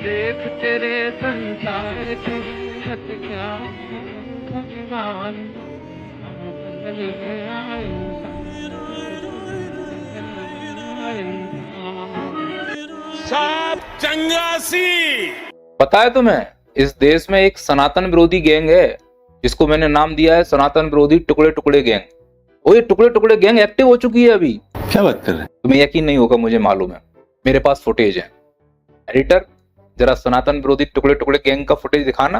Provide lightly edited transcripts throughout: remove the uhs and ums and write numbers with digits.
देख तेरे संसार की छत क्या भगवान साहब चंगासी। पता है तुम्हें, इस देश में एक सनातन विरोधी गैंग है जिसको मैंने नाम दिया है सनातन विरोधी टुकड़े टुकड़े गैंग। और ये टुकड़े टुकड़े गैंग एक्टिव हो चुकी है अभी। क्या बात कर रहे हैं? तुम्हें यकीन नहीं होगा, मुझे मालूम है, मेरे पास फुटेज है। एडिटर, जरा सनातन विरोधी टुकड़े टुकड़े गैंग का फुटेज दिखाना।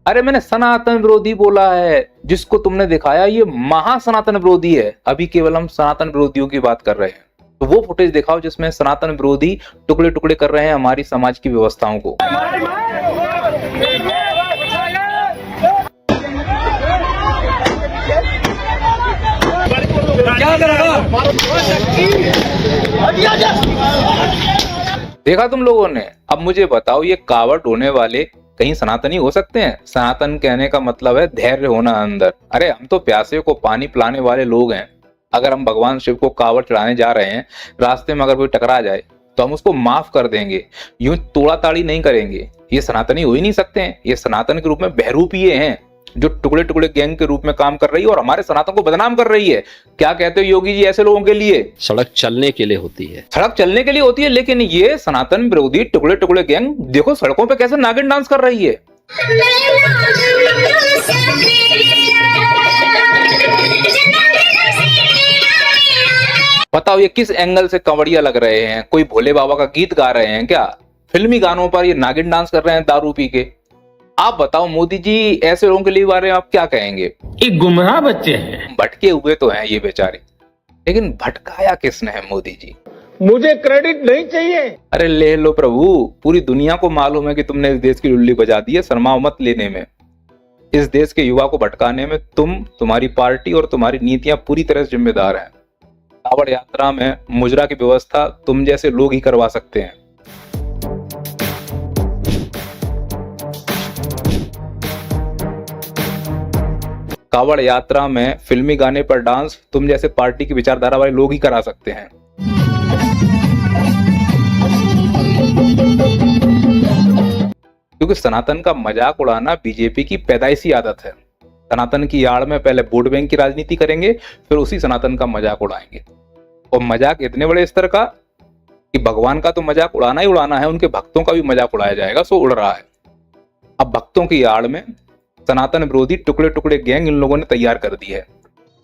अरे मैंने सनातन विरोधी बोला है, जिसको तुमने दिखाया ये महा सनातन विरोधी है। अभी केवल हम सनातन विरोधियों की बात कर रहे हैं, तो वो फुटेज दिखाओ जिसमें सनातन विरोधी टुकड़े टुकड़े कर रहे हैं हमारी समाज की व्यवस्थाओं को। देखा तुम लोगों ने? अब मुझे बताओ, ये कावड़ ढोने वाले कहीं सनातनी हो सकते हैं? सनातन कहने का मतलब है धैर्य होना अंदर। अरे हम तो प्यासे को पानी पिलाने वाले लोग हैं। अगर हम भगवान शिव को कावड़ चढ़ाने जा रहे हैं, रास्ते में अगर कोई टकरा जाए तो हम उसको माफ कर देंगे, यूं तोड़ा ताड़ी नहीं करेंगे। ये सनातनी हो ही नहीं सकते हैं। ये सनातन के रूप में बहरूपिये हैं जो टुकड़े टुकड़े गैंग के रूप में काम कर रही है और हमारे सनातन को बदनाम कर रही है। क्या कहते हो योगी जी ऐसे लोगों के लिए? सड़क चलने के लिए होती है। सड़क चलने के लिए होती है, लेकिन ये सनातन विरोधी टुकड़े टुकड़े गैंग देखो सड़कों पे कैसे नागिन डांस कर रही है। बताओ ये किस एंगल से कंवड़िया लग रहे हैं? कोई भोले बाबा का गीत गा रहे हैं क्या? फिल्मी गानों पर ये नागिन डांस कर रहे हैं दारू पी के। आप बताओ मोदी जी, ऐसे लोगों के लिए बारे में आप क्या कहेंगे? एक गुमराह बच्चे हैं। भटके हुए तो हैं ये बेचारे, लेकिन भटकाया किसने है मोदी जी? मुझे क्रेडिट नहीं चाहिए। अरे ले लो प्रभु, पूरी दुनिया को मालूम है कि तुमने इस देश की लुल्ली बजा दी है। शर्माओ मत लेने में। इस देश के युवा को भटकाने में तुम्हारी पार्टी और तुम्हारी नीतियां पूरी तरह से जिम्मेदार हैं। कावड़ यात्रा में मुजरा की व्यवस्था तुम जैसे लोग ही करवा सकते हैं। कावड़ यात्रा में फिल्मी गाने पर डांस तुम जैसे पार्टी की विचारधारा वाले लोग ही करा सकते हैं। क्योंकि सनातन का मजाक उड़ाना बीजेपी की पैदाइशी आदत है। सनातन की आड़ में पहले वोट बैंक की राजनीति करेंगे, फिर उसी सनातन का मजाक उड़ाएंगे। और मजाक इतने बड़े स्तर का कि भगवान का तो मजाक उड़ाना ही उड़ाना है, उनके भक्तों का भी मजाक उड़ाया जाएगा। सो उड़ रहा है। अब भक्तों की आड़ में सनातन विरोधी टुकड़े टुकड़े गैंग इन लोगों ने तैयार कर दी है।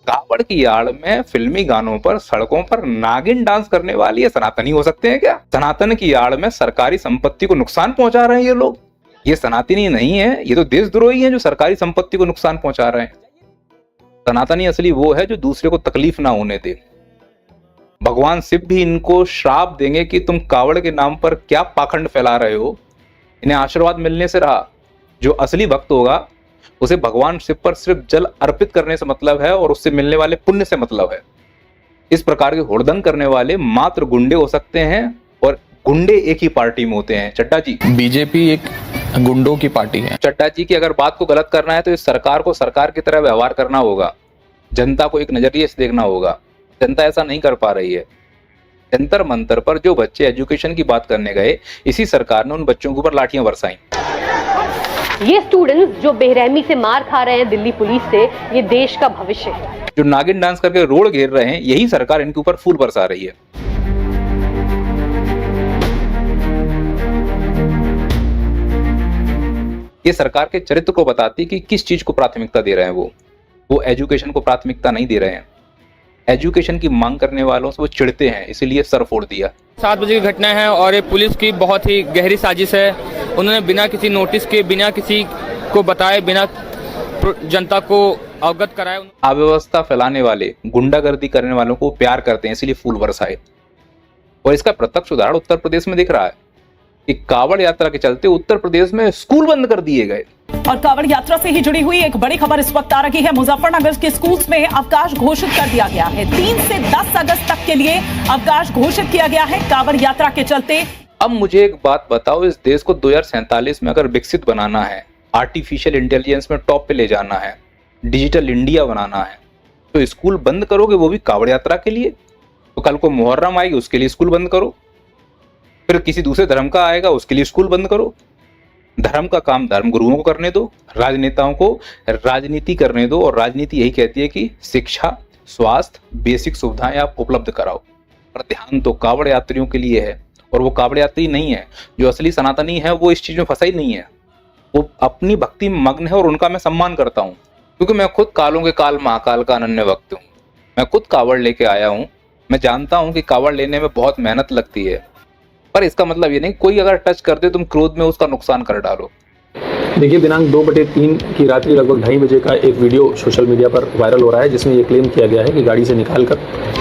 कावड़ की आड़ में फिल्मी गानों पर सड़कों पर नागिन डांस करने वाली ये सनातनी हो सकते हैं क्या? सनातन की आड़ में सरकारी संपत्ति को नुकसान पहुंचा रहे हैं ये लोग। ये सनातनी नहीं है, ये तो देशद्रोही हैं जो सरकारी संपत्ति को नुकसान पहुंचा रहे हैं। सनातनी असली वो है जो दूसरे को तकलीफ ना होने दे। भगवान शिव भी इनको श्राप देंगे कि तुम कावड़ के नाम पर क्या पाखंड फैला रहे हो। इन्हें आशीर्वाद मिलने से रहा। जो असली भक्त होगा उसे भगवान शिव पर सिर्फ जल अर्पित करने से मतलब है और उससे मिलने वाले पुण्य से मतलब है। इस प्रकार के हुड़दंग करने वाले मात्र गुंडे हो सकते हैं, और गुंडे एक ही पार्टी में होते हैं। चड्डा जी, बीजेपी एक गुंडों की पार्टी है। चड्डा जी की अगर बात को गलत करना है तो इस सरकार को सरकार की तरह व्यवहार करना होगा। जनता को एक नजरिए से देखना होगा। जनता ऐसा नहीं कर पा रही है। जंतर मंतर पर जो बच्चे एजुकेशन की बात करने गए, इसी सरकार ने उन बच्चों के ऊपर लाठियां बरसाई। ये स्टूडेंट्स जो बेरहमी से मार खा रहे हैं दिल्ली पुलिस से, ये देश का भविष्य है। जो नागिन डांस करके रोड घेर रहे हैं, यही सरकार इनके ऊपर फूल बरसा रही है। ये सरकार के चरित्र को बताती कि किस चीज को प्राथमिकता दे रहे हैं। वो एजुकेशन को प्राथमिकता नहीं दे रहे हैं। एजुकेशन की मांग करने वालों से वो चिढ़ते हैं, इसीलिए सर फोड़ दिया। 7 बजे की घटना है और ये पुलिस की बहुत ही गहरी साजिश है। उन्होंने बिना किसी नोटिस के, बिना किसी को बताए, बिना जनता को अवगत कराए अव्यवस्था फैलाने वाले, गुंडागर्दी करने वालों को प्यार करते हैं, इसलिए फूल बरसाए। और इसका प्रत्यक्ष उदाहरण उत्तर प्रदेश में दिख रहा है कि कावड़ यात्रा के चलते उत्तर प्रदेश में स्कूल बंद कर दिए गए। और कावड़ यात्रा से ही जुड़ी हुई एक बड़ी खबर इस वक्त आ रही है। मुजफ्फरनगर के स्कूल्स में अवकाश घोषित कर दिया गया है। 3 से 10 अगस्त तक के लिए अवकाश घोषित किया गया है कावड़ यात्रा के चलते। अब मुझे एक बात बताओ, इस देश को 2047 में अगर विकसित बनाना है, आर्टिफिशियल इंटेलिजेंस में टॉप पे ले जाना है, डिजिटल इंडिया बनाना है, तो स्कूल बंद करोगे, वो भी कावड़ यात्रा के लिए? तो कल को मुहर्रम आएगी, उसके लिए स्कूल बंद करो। फिर किसी दूसरे धर्म का आएगा, उसके लिए स्कूल बंद करो। धर्म का काम धर्म गुरुओं को करने दो, राजनेताओं को राजनीति करने दो। और राजनीति यही कहती है कि शिक्षा, स्वास्थ्य, बेसिक सुविधाएं आप उपलब्ध कराओ। पर ध्यान तो कावड़ यात्रियों के लिए है, और वो कावड़ यात्री नहीं है। जो असली सनातनी है वो इस चीज में फंसा ही नहीं है, वो अपनी भक्ति में मग्न है, और उनका मैं सम्मान करता हूँ, क्योंकि मैं खुद कालों के काल महाकाल का अनन्य भक्त हूँ। मैं खुद कावड़ लेके आया हूँ। मैं जानता हूँ कि कावड़ लेने में बहुत मेहनत लगती है, पर इसका मतलब ये नहीं कोई अगर टच कर दे तुम क्रोध में उसका नुकसान कर डालो। देखिए, दिनांक 2/3 की रात्रि लगभग 2:30 बजे का एक वीडियो सोशल मीडिया पर वायरल हो रहा है, जिसमें ये क्लेम किया गया है कि गाड़ी से निकालकर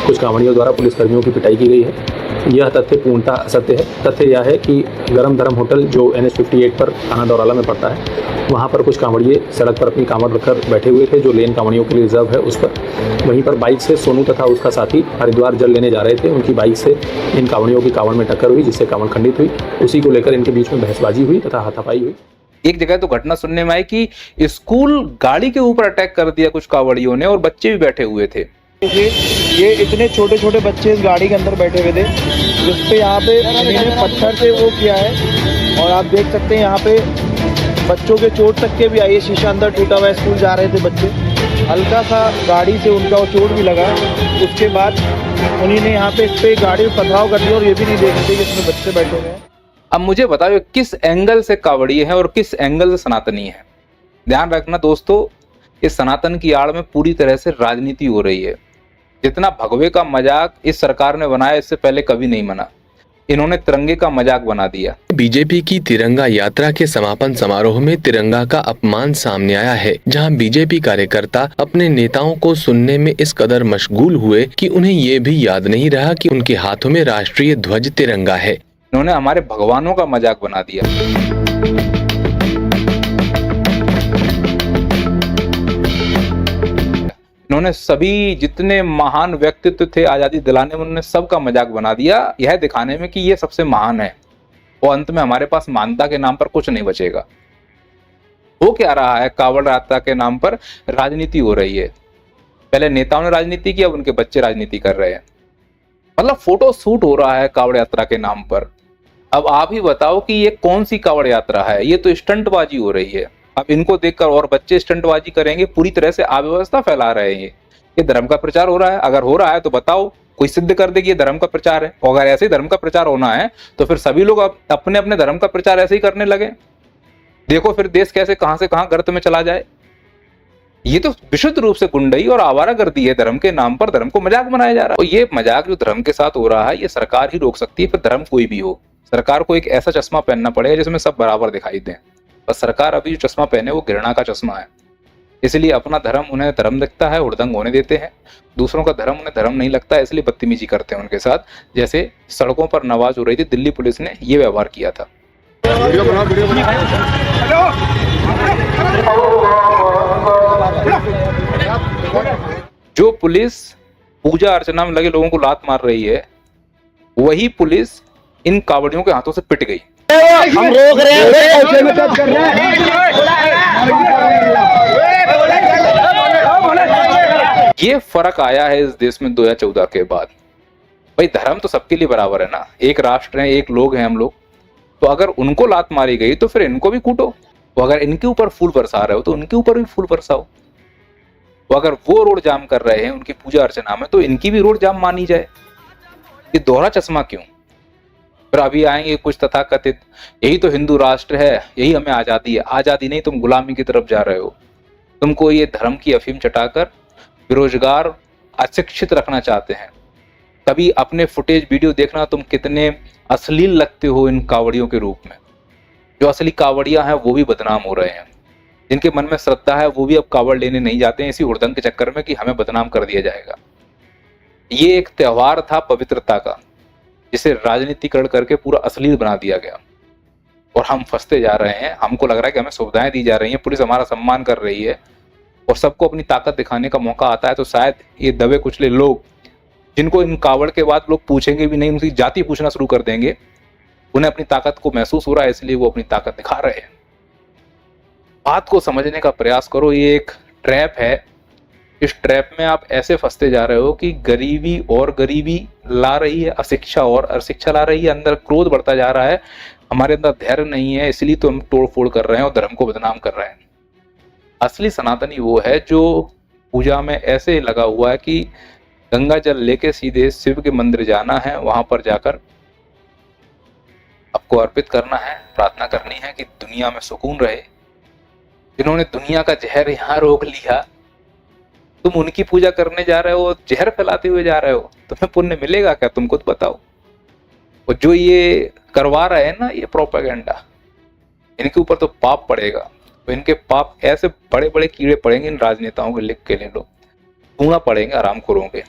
कुछ कांवड़ियों द्वारा पुलिसकर्मियों की पिटाई की गई है। यह तथ्य पूर्णतः असत्य है। तथ्य यह है कि गरम धर्म होटल जो NH-58 पर थाना दौराला में पड़ता है, वहाँ पर कुछ कांवड़िए सड़क पर अपनी कांवड़ रखकर बैठे हुए थे, जो लेन कांवड़ियों के लिए रिजर्व है उस पर। वहीं पर बाइक से सोनू तथा उसका साथी हरिद्वार जल लेने जा रहे थे। उनकी बाइक से इन कांवड़ियों की कांवड़ में टक्कर हुई, जिससे कांवड़ खंडित हुई। उसी को लेकर इनके बीच में बहसबाजी हुई तथा हाथापाई हुई। एक जगह तो घटना सुनने में आई कि स्कूल गाड़ी के ऊपर अटैक कर दिया कुछ कांवड़ियों ने, और बच्चे भी बैठे हुए थे। ये इतने छोटे छोटे बच्चे इस गाड़ी के अंदर बैठे हुए थे, जिसपे यहाँ पे इन्होंने पत्थर से वो किया है। और आप देख सकते हैं यहाँ पे बच्चों के चोट तक के भी आई है। शीशा अंदर टूटा हुआ है। स्कूल जा रहे थे बच्चे, हल्का सा गाड़ी से उनका वो चोट भी लगा। उसके बाद उन्होंने यहाँ पे इस पे गाड़ी में पथराव कर दिया, और ये भी नहीं देख रहे कि इसमें बच्चे बैठे हुए हैं। अब मुझे बताओ किस एंगल से कावड़िए हैं और किस एंगल से सनातनी है। ध्यान रखना दोस्तों, इस सनातन की आड़ में पूरी तरह से राजनीति हो रही है। जितना भगवे का मजाक इस सरकार ने बनाया, इससे पहले कभी नहीं बना। इन्होंने तिरंगे का मजाक बना दिया। बीजेपी की तिरंगा यात्रा के समापन समारोह में तिरंगा का अपमान सामने आया है, जहां बीजेपी कार्यकर्ता अपने नेताओं को सुनने में इस कदर मशगूल हुए कि उन्हें ये भी याद नहीं रहा कि उनके हाथों में राष्ट्रीय ध्वज तिरंगा है। इन्होंने हमारे भगवानों का मजाक बना दिया। इन्होंने सभी जितने महान व्यक्तित्व थे आजादी दिलाने में, उन्होंने सबका मजाक बना दिया, यह दिखाने में कि ये सबसे महान है। और अंत में हमारे पास मानवता के नाम पर कुछ नहीं बचेगा। हो क्या रहा है, कावड़ यात्रा के नाम पर राजनीति हो रही है। पहले नेताओं ने राजनीति की, अब उनके बच्चे राजनीति कर रहे हैं। मतलब फोटो शूट हो रहा है कावड़ यात्रा के नाम पर। अब आप ही बताओ कि ये कौन सी कावड़ यात्रा है, ये तो स्टंटबाजी हो रही है। अब इनको देखकर और बच्चे स्टंटबाजी करेंगे, पूरी तरह से अव्यवस्था फैला रहे हैं। ये धर्म का प्रचार हो रहा है। अगर हो रहा है तो बताओ, कोई सिद्ध कर दे कि ये धर्म का प्रचार है। और अगर ऐसे ही धर्म का प्रचार होना है तो फिर सभी लोग अपने अपने धर्म का प्रचार ऐसे ही करने लगे। देखो फिर देश कैसे कहां से कहां गर्त में चला जाए। ये तो विशुद्ध रूप से गुंडई और आवारागर्दी है। धर्म के नाम पर धर्म को मजाक बनाया जा रहा है। और ये मजाक जो धर्म के साथ हो रहा है, ये सरकार ही रोक सकती है। फिर धर्म कोई भी हो, सरकार को एक ऐसा चश्मा पहनना पड़ेगा जिसमें सब बराबर दिखाई दें। पर सरकार अभी जो चश्मा पहने वो घृणा का चश्मा है। इसलिए अपना धर्म उन्हें धर्म लगता है, हुड़दंग होने देते हैं। दूसरों का धर्म उन्हें धर्म नहीं लगता है, इसलिए बदतमीजी करते हैं उनके साथ। जैसे सड़कों पर नमाज हो रही थी, दिल्ली पुलिस ने ये व्यवहार किया था। जो पुलिस पूजा अर्चना में लगे लोगों को लात मार रही है, वही पुलिस इन कावड़ियों के हाथों से पिट गई। हम रोक रहे हैं। ये फर्क आया है इस देश में 2014 के बाद। भाई धर्म तो सबके लिए बराबर है ना, एक राष्ट्र है, एक लोग हैं हम लोग। तो अगर उनको लात मारी गई तो फिर इनको भी कूटो। तो अगर इनके ऊपर फूल बरसा रहे हो तो उनके ऊपर भी फूल बरसाओ। तो अगर वो रोड जाम कर रहे हैं उनकी पूजा अर्चना में, तो इनकी भी रोड जाम मानी जाए। ये दोहरा चश्मा क्यों? फिर अभी आएंगे कुछ तथाकथित, यही तो हिंदू राष्ट्र है, यही हमें आजादी है। आजादी नहीं, तुम गुलामी की तरफ जा रहे हो। तुमको ये धर्म की अफीम चटाकर बेरोजगार अशिक्षित रखना चाहते हैं। कभी अपने फुटेज वीडियो देखना, तुम कितने अश्लील लगते हो इन कावड़ियों के रूप में। जो असली कावड़िया हैं वो भी बदनाम हो रहे हैं। जिनके मन में श्रद्धा है वो भी अब कावड़ लेने नहीं जाते हैं, इसी हुड़दंग के चक्कर में कि हमें बदनाम कर दिया जाएगा। ये एक त्योहार था पवित्रता का, जिसे राजनीतिकरण करके पूरा अश्लील बना दिया गया। और हम फंसते जा रहे हैं। हमको लग रहा है कि हमें सुविधाएं दी जा रही हैं, पुलिस हमारा सम्मान कर रही है और सबको अपनी ताकत दिखाने का मौका आता है। तो शायद ये दबे कुचले लोग, जिनको इन कावड़ के बाद लोग पूछेंगे भी नहीं, उनकी जाति पूछना शुरू कर देंगे, उन्हें अपनी ताकत को महसूस हो रहा है, इसलिए वो अपनी ताकत दिखा रहे हैं। बात को समझने का प्रयास करो। ये एक ट्रैप है इस ट्रैप में आप ऐसे फंसते जा रहे हो कि गरीबी और गरीबी ला रही है, अशिक्षा और अशिक्षा ला रही है, अंदर क्रोध बढ़ता जा रहा है, हमारे अंदर धैर्य नहीं है, इसलिए तो हम तोड़ फोड़ कर रहे हैं और धर्म को बदनाम कर रहे हैं। असली सनातनी वो है जो पूजा में ऐसे लगा हुआ है कि गंगा जल लेके सीधे शिव के मंदिर जाना है, वहां पर जाकर आपको अर्पित करना है, प्रार्थना करनी है कि दुनिया में सुकून रहे। जिन्होंने दुनिया का जहर यहाँ रोक लिया, तुम उनकी पूजा करने जा रहे हो, जहर फैलाते हुए जा रहे हो, तुम्हें पुण्य मिलेगा क्या? तुम खुद बताओ। और जो ये करवा रहे हैं ना, ये प्रोपेगेंडा, इनके ऊपर तो पाप पड़ेगा। तो इनके पाप ऐसे बड़े बड़े कीड़े पड़ेंगे इन राजनेताओं के, लिख के ले लो, धुआं पड़ेंगे आराम खोरों के।